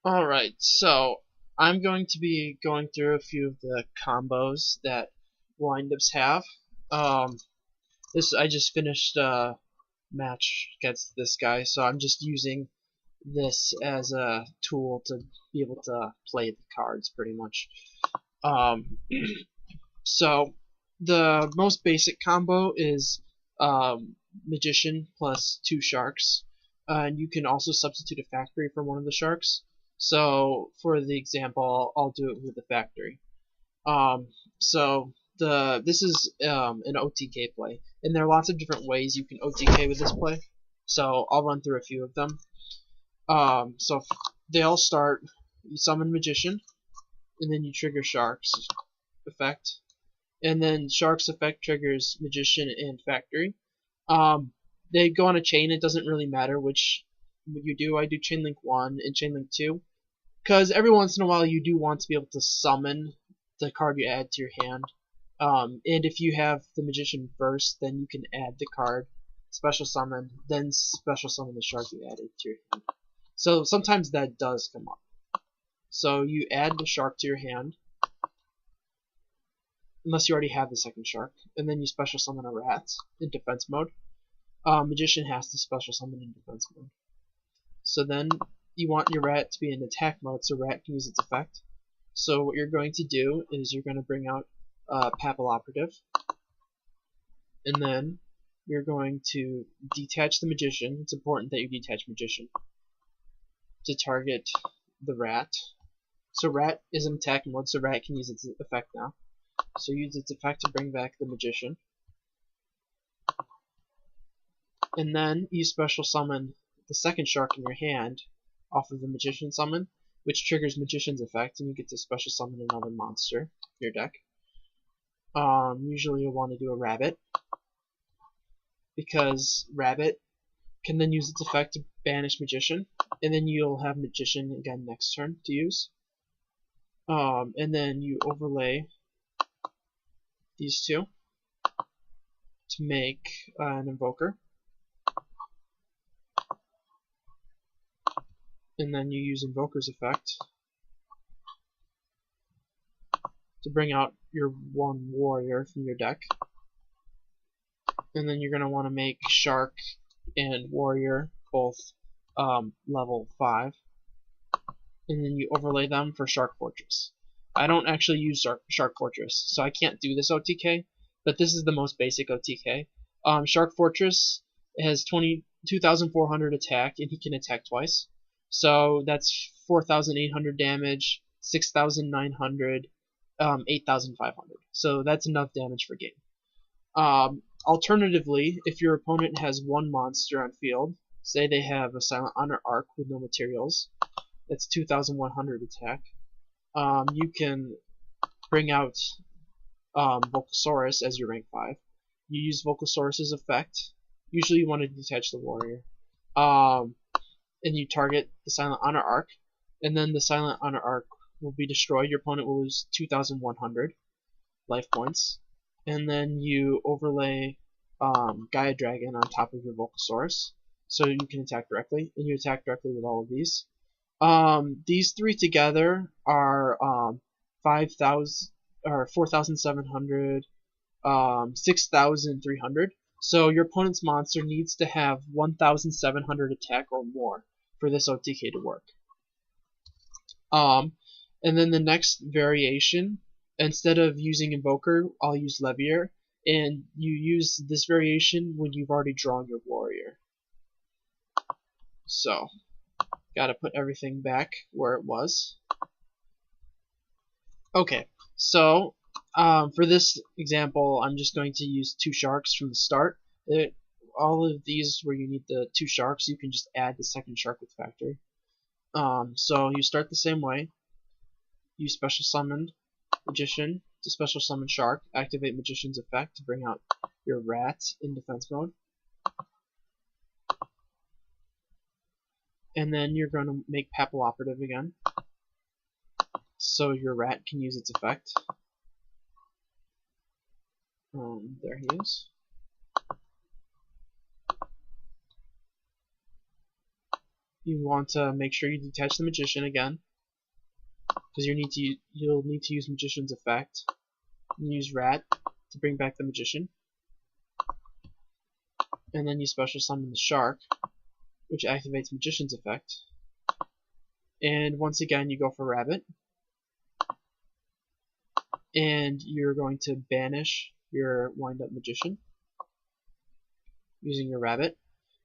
Alright, so I'm going to be going through a few of the combos that windups have. This I just finished a match against this guy, so I'm just using this as a tool to be able to play the cards pretty much. Um, so the most basic combo is Magician plus 2 sharks, and you can also substitute a factory for one of the sharks. So for the example, I'll do it with the factory. Um, so this is an OTK play, and there are lots of different ways you can OTK with this play. So I'll run through a few of them. So they all start. You summon Magician, and then you trigger Shark's effect, and then Shark's effect triggers Magician and Factory. They go on a chain. It doesn't really matter which you do. I do chain link 1 and chain link 2 because every once in a while you do want to be able to summon the card you add to your hand. And if you have the Magician first, then you can add the card, special summon, then special summon the shark you added to your hand. So sometimes that does come up. So you add the shark to your hand, unless you already have the second shark, and then you special summon a rat in defense mode. Magician has to special summon in defense mode. So then you want your rat to be in attack mode so rat can use its effect. So what you're going to do is you're going to bring out Papal Operative, and then you're going to detach the Magician. It's important that you detach Magician to target the rat. So rat is in attack mode, so rat can use its effect now. So use its effect to bring back the Magician. And then you special summon the second shark in your hand off of the Magician summon, which triggers Magician's effect, and you get to special summon another monster in your deck. Usually you'll want to do a rabbit, because rabbit can then use its effect to banish Magician, and then you'll have Magician again next turn to use. And then you overlay these two to make an invoker, and then you use invoker's effect to bring out your one warrior from your deck, and then you're going to want to make shark and warrior both level 5, and then you overlay them for Shark Fortress. I don't actually use Shark Fortress, so I can't do this OTK, but this is the most basic OTK. Shark Fortress has 2,400 attack, and he can attack twice. So that's 4,800 damage, 6,900, 8,500. So that's enough damage for game. Alternatively, if your opponent has one monster on field, say they have a Silent Honor Arc with no materials, that's 2,100 attack, you can bring out Volcasaurus as your rank 5. You use Volcasaurus's effect. Usually you want to detach the warrior. And you target the Silent Honor Arc, and then the Silent Honor Arc will be destroyed. Your opponent will lose 2,100 life points. And then you overlay Gaia Dragon on top of your Volcasaurus, so you can attack directly, and you attack directly with all of these. These three together are 5,000 or 4,700, 6,300. So your opponent's monster needs to have 1,700 attack or more for this OTK to work. And then the next variation, instead of using Invoker, I'll use Levier, and you use this variation when you've already drawn your warrior. So, gotta put everything back where it was. Okay, so for this example, I'm just going to use 2 sharks from the start. All of these where you need the 2 sharks, you can just add the second shark with factory. So you start the same way. You special summon Magician to special summon Shark, activate Magician's effect to bring out your rat in defense mode. And then you're going to make Papal Operative again, so your rat can use its effect. There he is. you want to make sure you detach the magician again, because you'll need to use magician's effect. And use rat to bring back the magician, and then you special summon the shark, which activates magician's effect. And once again, you go for rabbit, and you're going to banish your wind-up magician using your rabbit.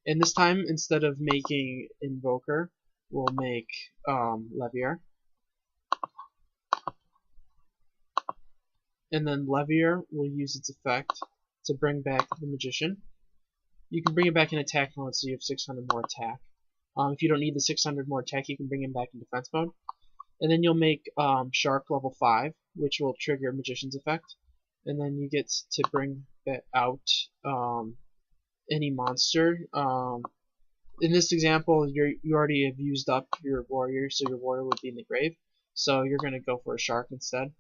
And this time, instead of making invoker, we'll make Levier. And then Levier will use its effect to bring back the magician. You can bring it back in attack mode, so you have 600 more attack. If you don't need the 600 more attack, you can bring him back in defense mode. And then you'll make Shark level 5, which will trigger Magician's effect. And then you get to bring out any monster. In this example, you already have used up your warrior, so your warrior would be in the grave. So you're going to go for a Shark instead.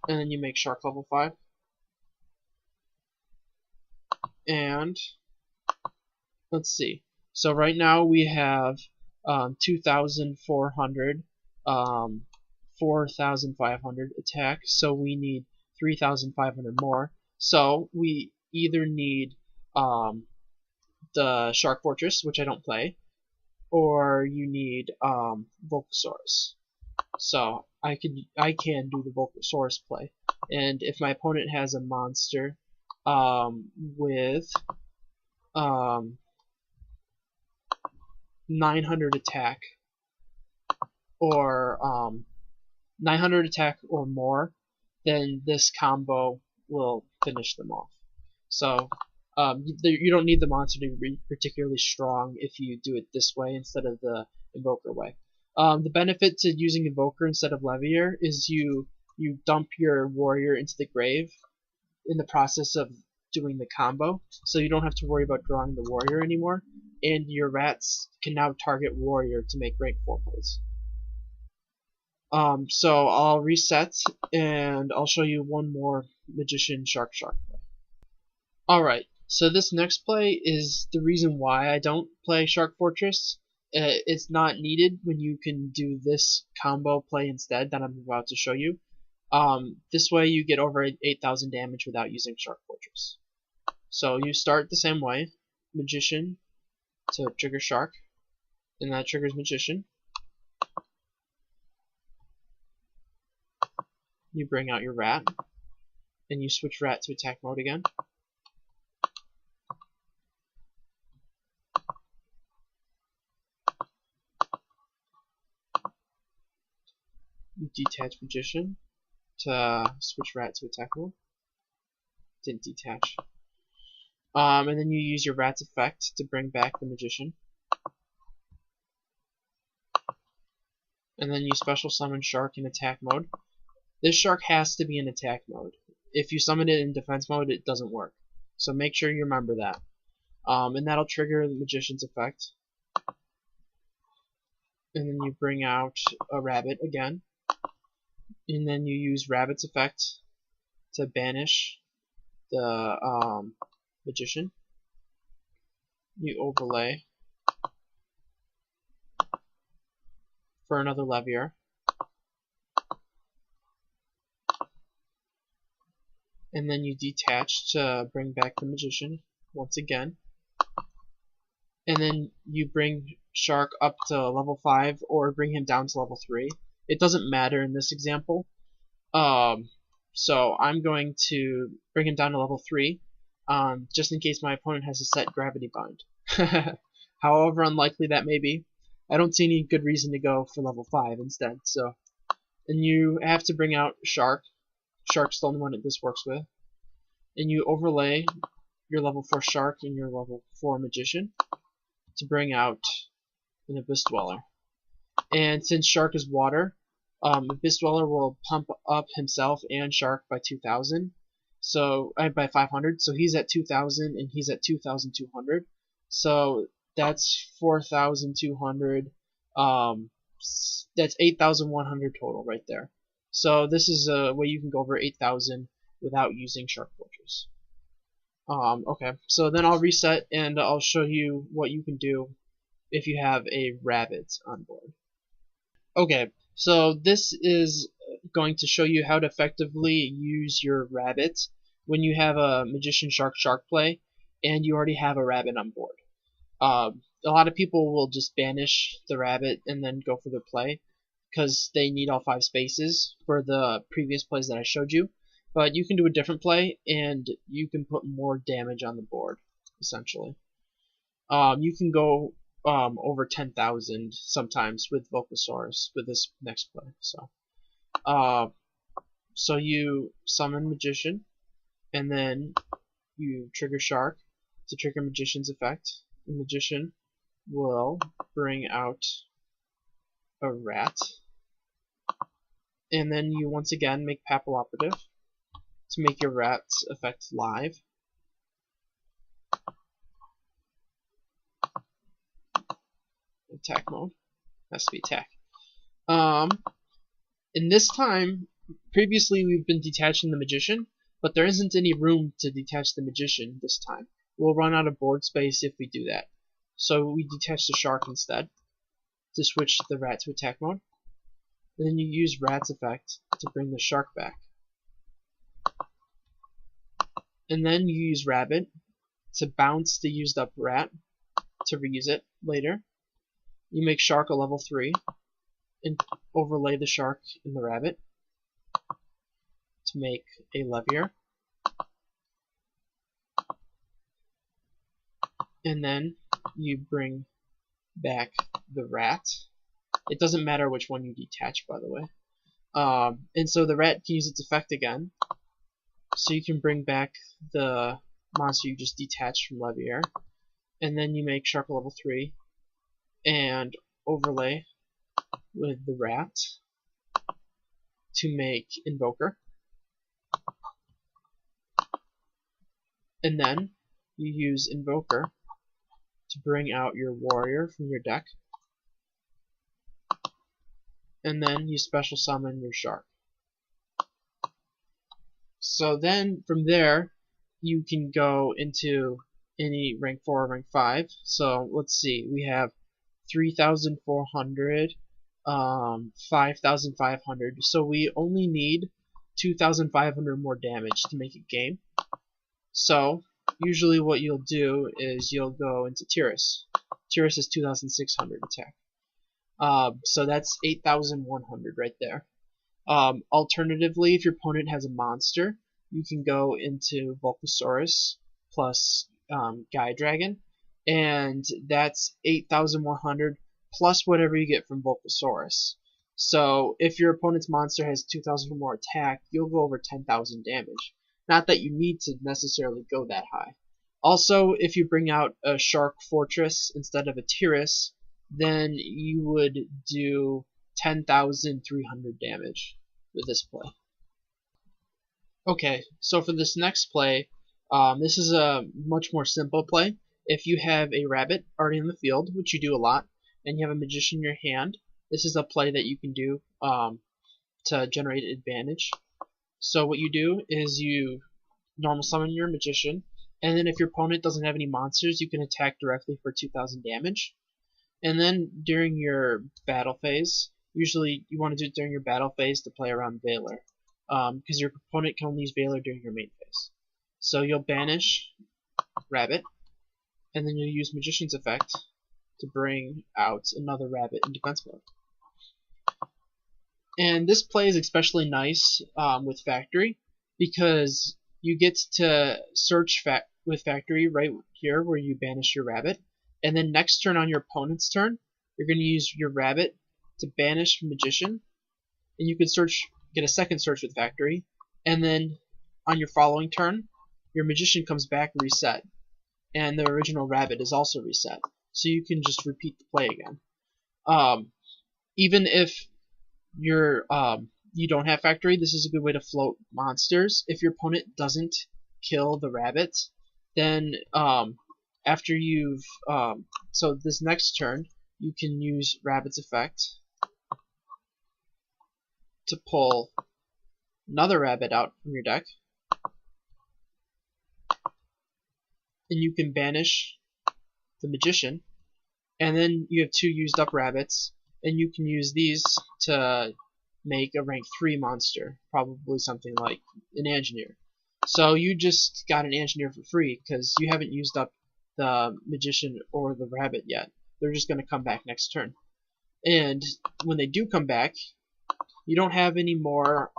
And then you make Shark level 5. And let's see. So right now we have 2,400, 4,500 attack. So we need 3,500 more. So we either need the Shark Fortress, which I don't play, or you need Volcasaurus. So I can do the Volcasaurus play. And if my opponent has a monster with 900 attack or 900 attack or more, then this combo will finish them off. So you don't need the monster to be particularly strong if you do it this way instead of the Invoker way. The benefit to using Invoker instead of Levier is you dump your warrior into the grave in the process of doing the combo, so you don't have to worry about drawing the warrior anymore, and your rats can now target warrior to make rank 4 plays. So I'll reset and I'll show you one more Magician Shark play. Alright, so this next play is the reason why I don't play Shark Fortress. It's not needed when you can do this combo play instead that I'm about to show you. This way you get over 8,000 damage without using Shark Fortress. So you start the same way, Magician to trigger Shark, and that triggers Magician. You bring out your rat, and you switch rat to attack mode again. You detach Magician to switch rat to attack mode. Didn't detach. And then you use your rat's effect to bring back the Magician. And then you special summon Shark in attack mode. This Shark has to be in attack mode. If you summon it in defense mode, it doesn't work. So make sure you remember that. And that'll trigger the Magician's effect. And then you bring out a rabbit again. And then you use Rabbit's effect to banish the Magician. You overlay for another Levier. And then you detach to bring back the Magician once again. And then you bring Shark up to level 5 or bring him down to level 3. It doesn't matter in this example. So I'm going to bring him down to level 3, just in case my opponent has a set Gravity Bind. However unlikely that may be, I don't see any good reason to go for level 5 instead. So, and you have to bring out Shark. Shark's the only one that this works with. And you overlay your level 4 Shark and your level 4 Magician to bring out an Abyss Dweller. And since Shark is water, Abyss Dweller will pump up himself and Shark by 2,000. So by 500. So he's at 2,000 and he's at 2,200. So that's 4,200. That's 8,100 total right there. So this is a way you can go over 8,000 without using Shark Fortress. Okay, so then I'll reset and I'll show you what you can do if you have a rabbit on board. Okay, so this is going to show you how to effectively use your rabbit when you have a magician shark play and you already have a rabbit on board. A lot of people will just banish the rabbit and then go for their play because they need all 5 spaces for the previous plays that I showed you. But you can do a different play and you can put more damage on the board, essentially. You can go over 10,000 sometimes with Vulcasaurus with this next play. So you summon Magician, and then you trigger Shark to trigger Magician's effect. The Magician will bring out a rat, and then you once again make Papal Operative to make your rat's effect live. Attack mode has to be attack. In this time, previously we've been detaching the Magician, but there isn't any room to detach the Magician this time. We'll run out of board space if we do that. So we detach the Shark instead to switch the rat to attack mode. And then you use Rat's effect to bring the Shark back. And then you use Rabbit to bounce the used up rat to reuse it later. You make Shark a level 3 and overlay the Shark in the Rabbit to make a Levier. And then you bring back the rat. It doesn't matter which one you detach, by the way. And so the rat can use its effect again. So you can bring back the monster you just detached from Levier. And then you make Shark a level 3 and overlay with the rat to make Invoker. And then you use Invoker to bring out your warrior from your deck. And then you special summon your Shark. So then from there you can go into any rank 4 or rank 5. So let's see, we have 3,400, 5,500. So we only need 2,500 more damage to make a game. So usually what you'll do is you'll go into Tyrus. Tyrus is 2,600 attack. So that's 8,100 right there. Alternatively, if your opponent has a monster, you can go into Vulcasaurus plus Gaia Dragon, and that's 8,100 plus whatever you get from Vulcasaurus. So if your opponent's monster has 2,000 or more attack, you'll go over 10,000 damage. Not that you need to necessarily go that high. Also, if you bring out a Shark Fortress instead of a Tyrus, then you would do 10,300 damage with this play. Okay, so for this next play, this is a much more simple play. If you have a rabbit already in the field, which you do a lot, and you have a magician in your hand, this is a play that you can do to generate advantage. So what you do is you normal summon your magician, and then if your opponent doesn't have any monsters, you can attack directly for 2,000 damage. And then during your battle phase, usually you want to do it during your battle phase to play around Valor, because your opponent can only use Valor during your main phase. So you'll banish Rabbit, and then you'll use Magician's effect to bring out another Rabbit in defense mode. And this play is especially nice with Factory, because you get to search with Factory right here where you banish your Rabbit, and then next turn on your opponent's turn, you're going to use your Rabbit to banish Magician, and you can get a second search with Factory, and then on your following turn, your Magician comes back reset, and the original Rabbit is also reset, so you can just repeat the play again. Even if you don't have Factory, this is a good way to float monsters. If your opponent doesn't kill the Rabbit, then after you've so this next turn you can use Rabbit's effect to pull another Rabbit out from your deck, and you can banish the Magician, And then you have 2 used up rabbits, and you can use these to make a rank 3 monster, probably something like an engineer. So you just got an engineer for free because you haven't used up the magician or the rabbit yet. They're just going to come back next turn. And when they do come back, you don't have any more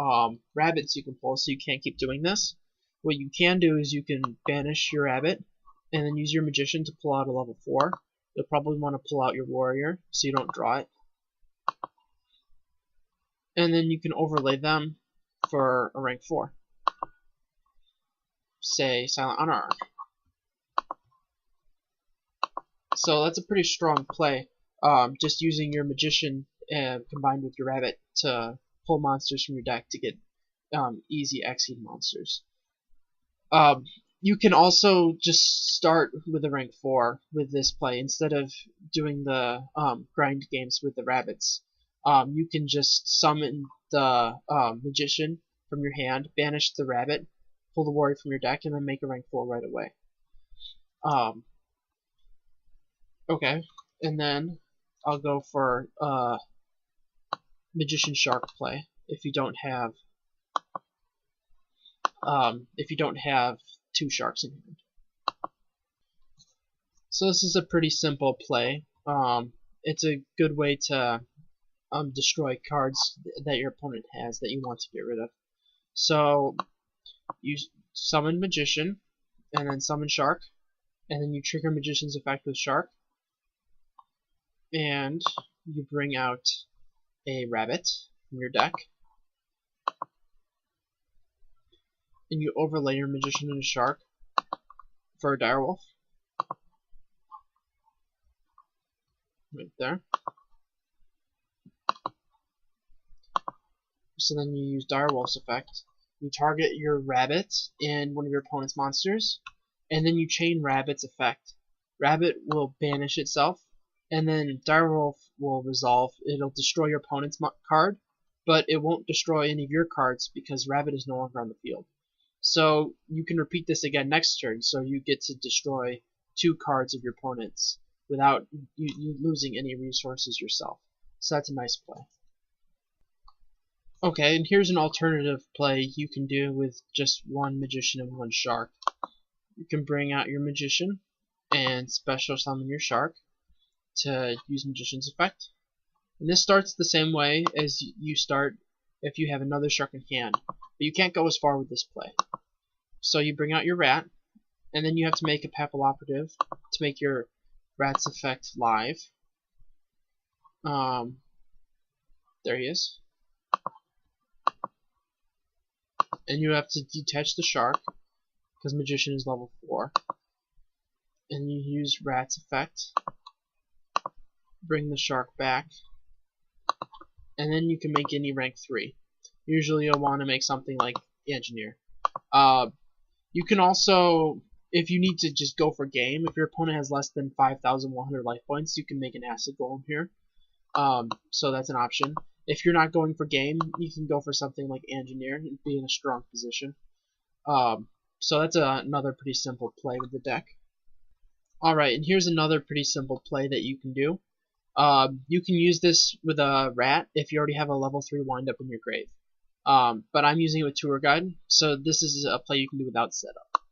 rabbits you can pull, so you can't keep doing this. What you can do is you can banish your rabbit and then use your magician to pull out a level 4. You'll probably want to pull out your warrior so you don't draw it. And then you can overlay them for a rank 4. Say Silent Honor. So that's a pretty strong play. Just using your magician combined with your rabbit to pull monsters from your deck to get easy Exceed monsters. You can also just start with a rank 4 with this play instead of doing the grind games with the rabbits. You can just summon the magician from your hand, banish the rabbit, pull the warrior from your deck, and then make a rank 4 right away. Okay, and then I'll go for magician shark play if you don't have 2 sharks in hand. So this is a pretty simple play. It's a good way to destroy cards that your opponent has that you want to get rid of. So you summon magician and then summon shark, and then you trigger magician's effect with shark, and you bring out a rabbit from your deck, and you overlay your magician and shark for a direwolf right there. So then you use direwolf's effect. You target your rabbit and one of your opponent's monsters, and then you chain rabbit's effect. Rabbit will banish itself, and then direwolf will resolve. It'll destroy your opponent's card, but it won't destroy any of your cards because rabbit is no longer on the field. So you can repeat this again next turn, so you get to destroy 2 cards of your opponent's without you losing any resources yourself. So that's a nice play. Okay, and here's an alternative play you can do with just 1 magician and 1 shark. You can bring out your magician and special summon your shark to use magician's effect. And this starts the same way as you start if you have another shark in hand, but you can't go as far with this play. So you bring out your rat, and then you have to make a papal operative to make your rat's effect live. There he is. And you have to detach the shark because magician is level 4, and you use rat's effect, bring the shark back, and then you can make any rank 3. Usually you'll want to make something like engineer. You can also, if you need to just go for game, if your opponent has less than 5,100 life points, you can make an acid golem here. So that's an option. If you're not going for game, you can go for something like engineer and be in a strong position. So that's another pretty simple play with the deck. Alright, and here's another pretty simple play that you can do. You can use this with a rat if you already have a level 3 windup in your grave. But I'm using it with tour guide, so this is a play you can do without setup.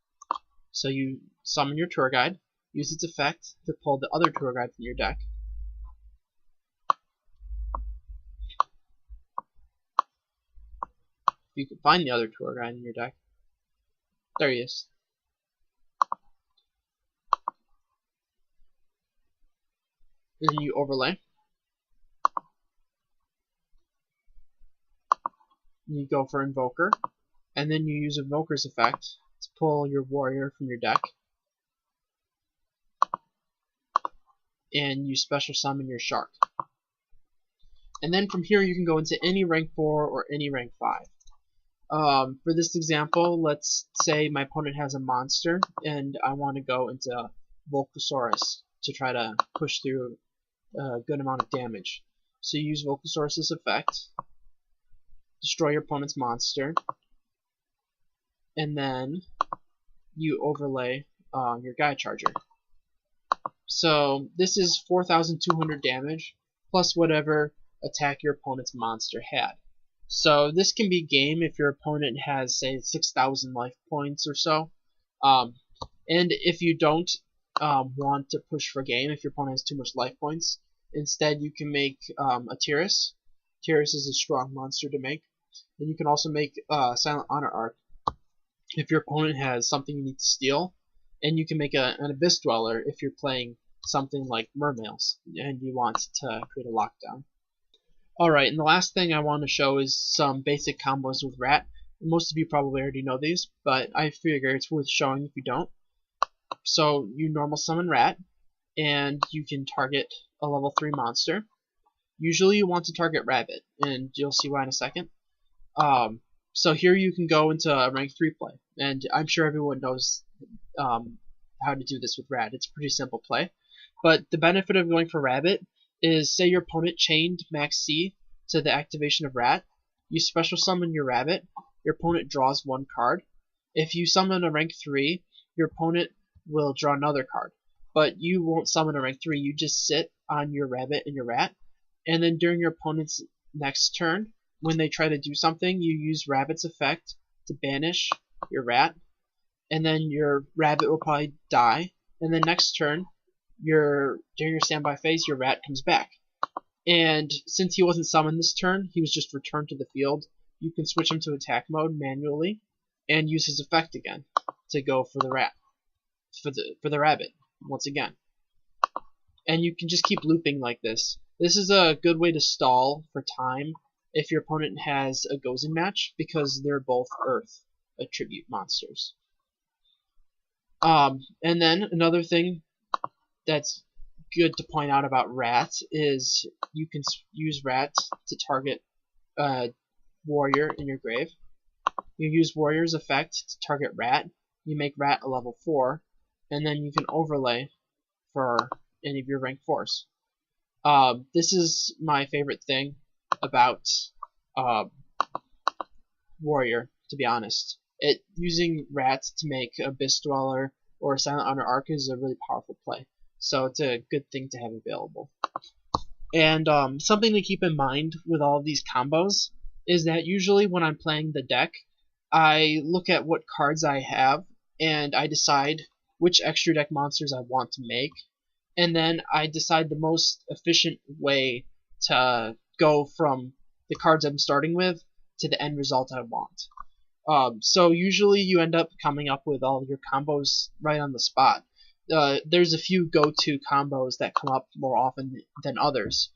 So you summon your tour guide, use its effect to pull the other tour guide from your deck. You can find the other tour guide in your deck. There he is. And then you overlay. You go for Invoker, and then you use Invoker's effect to pull your warrior from your deck, and you special summon your shark. And then from here you can go into any rank 4 or any rank 5. For this example, let's say my opponent has a monster, and I want to go into Volcasaurus to try to push through a good amount of damage. So you use Volcasaurus' effect, destroy your opponent's monster, and then you overlay your Guy Charger. So this is 4,200 damage plus whatever attack your opponent's monster had. So this can be game if your opponent has, say, 6,000 life points or so. And if you don't want to push for game, if your opponent has too much life points, instead you can make a Tyrus. Tyrus is a strong monster to make. And you can also make Silent Honor Arc if your opponent has something you need to steal. And you can make an Abyss Dweller if you're playing something like Mermails and you want to create a lockdown. Alright, and the last thing I want to show is some basic combos with Rat. Most of you probably already know these, but I figure it's worth showing if you don't. So you normal summon Rat, and you can target a level 3 monster. Usually you want to target Rabbit, and you'll see why in a second. So here you can go into a rank 3 play, and I'm sure everyone knows how to do this with Rat. It's a pretty simple play. But the benefit of going for Rabbit is, say your opponent chained Max C to the activation of Rat, you special summon your Rabbit, your opponent draws 1 card. If you summon a rank 3, your opponent will draw another card. But you won't summon a rank 3, you just sit on your Rabbit and your Rat, and then during your opponent's next turn, when they try to do something, you use Rabbit's effect to banish your Rat, and then your Rabbit will probably die, and then next turn, during your standby phase, your Rat comes back. And since he wasn't summoned this turn, he was just returned to the field, you can switch him to attack mode manually, and use his effect again to go for the Rat, for the Rabbit, once again. And you can just keep looping like this. This is a good way to stall for time if your opponent has a Gozen match, because they're both Earth attribute monsters. And then another thing that's good to point out about Rat is you can use Rat to target a warrior in your grave. You use Warrior's effect to target Rat. You make Rat a level 4, and then you can overlay for any of your rank 4s. This is my favorite thing about Warrior, to be honest. Using Rat to make Abyss Dweller or Silent Honor Arc is a really powerful play. So it's a good thing to have available. And something to keep in mind with all of these combos is that usually when I'm playing the deck, I look at what cards I have and I decide which extra deck monsters I want to make, and then I decide the most efficient way to go from the cards I'm starting with to the end result I want. So usually you end up coming up with all your combos right on the spot. There's a few go-to combos that come up more often than others,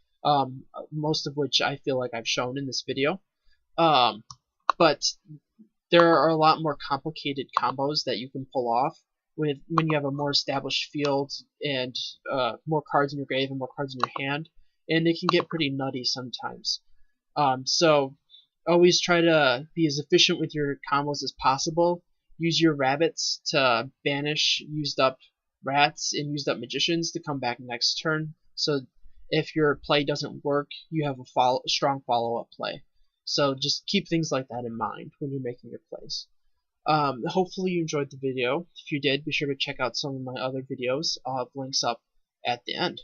most of which I feel like I've shown in this video. But there are a lot more complicated combos that you can pull off when you have a more established field and more cards in your grave and more cards in your hand, and it can get pretty nutty sometimes. So always try to be as efficient with your combos as possible. Use your Rabbits to banish used up Rats and used up Magicians to come back next turn, so if your play doesn't work, you have a strong follow-up play. So just keep things like that in mind when you're making your plays. Hopefully you enjoyed the video. If you did, be sure to check out some of my other videos. I'll have links up at the end.